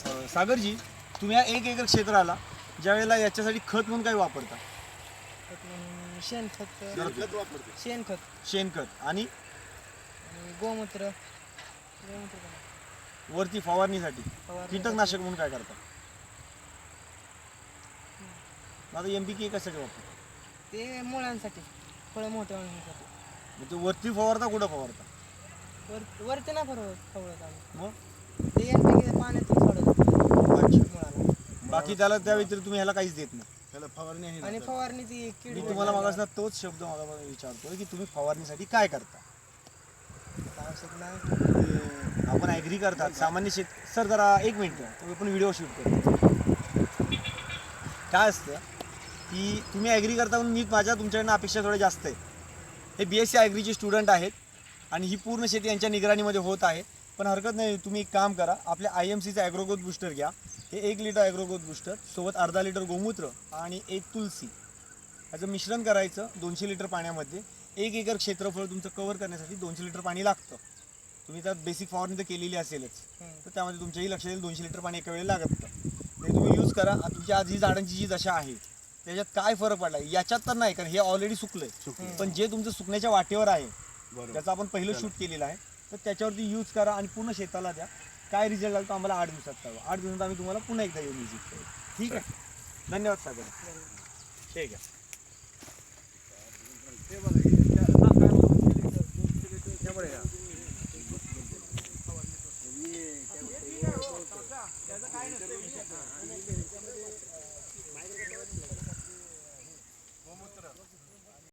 सागरजी, तुम्ही या 1 एकर क्षेत्राला ज्या वेळेला याच्यासाठी खत म्हणून काय वापरता? शेणखत वापरतो. शेणखत आणि गोमूत्र वरती फवारणीसाठी कीटकनाशक म्हणून काय करता? आता NPK कशासाठी वापरता? ते मुळांसाठी, फळं मोठे होण्यासाठी. मग ते वरती फवारता कुठं फवारता? वरती ना फवळत आम्ही, मग ते NPK पाण्यातून सोडत अच्छा. मुळाला. बाकी त्याला त्या व्यतिरिक्त तुम्ही ह्याला काहीच देत नाही. त्याला फवारणी आहे आणि ना. फवारणीची कीड मी तुम्हाला मागासला तोच शब्द मला विचारतोय की तुम्ही फवारणीसाठी काय करता? औषध नाही. आपण ॲग्री करतात सामान्य सर जरा 1 मिनिट तुम्ही पण व्हिडिओ शूट करतो. काय असतं की तुम्ही ॲग्री करता म्हणून मी तुमच्याकडनं अपेक्षा थोड्या जास्त आहे. हे BSc ॲग्रीचे स्टुडंट आहेत आणि ही पूर्ण शेती यांच्या निगराणीमध्ये होत आहे. पण हरकत नाही, तुम्ही एक काम करा, आपल्या IMCचा ॲग्रोग्रोथ बूस्टर घ्या. हे 1 लिटर ॲग्रोग्रोथ बूस्टर सोबत अर्धा लिटर गोमूत्र आणि 1 तुलसी याचं मिश्रण करायचं 200 लिटर पाण्यामध्ये. 1 एकर क्षेत्रफळ तुमचं कव्हर करण्यासाठी 200 लिटर पाणी लागतं. तुम्ही त्यात बेसिक फवारणी तर केलेली असेलच, तर त्यामध्ये तुमच्याही लक्षात येईल 200 लिटर पाणी एका वेळेला लागत नाही. ते तुम्ही यूज करा. तुमची आज ही झाडांची जी दशा आहे त्याच्यात काय फरक पडला याच्यात तर नाही, कारण हे ऑलरेडी सुकलंय. पण जे तुमचं सुकण्याच्या वाटेवर आहे त्याचं आपण पहिलं शूट केलेलं आहे, तर त्याच्यावरती यूज करा आणि पूर्ण शेताला द्या. काय रिझल्ट लागतो आम्हाला 8 दिवसात कळवा. 8 दिवसात आम्ही तुम्हाला पुन्हा एकदा येऊन व्हिजिट करू. ठीक आहे, धन्यवाद सागर. ठीक आहे.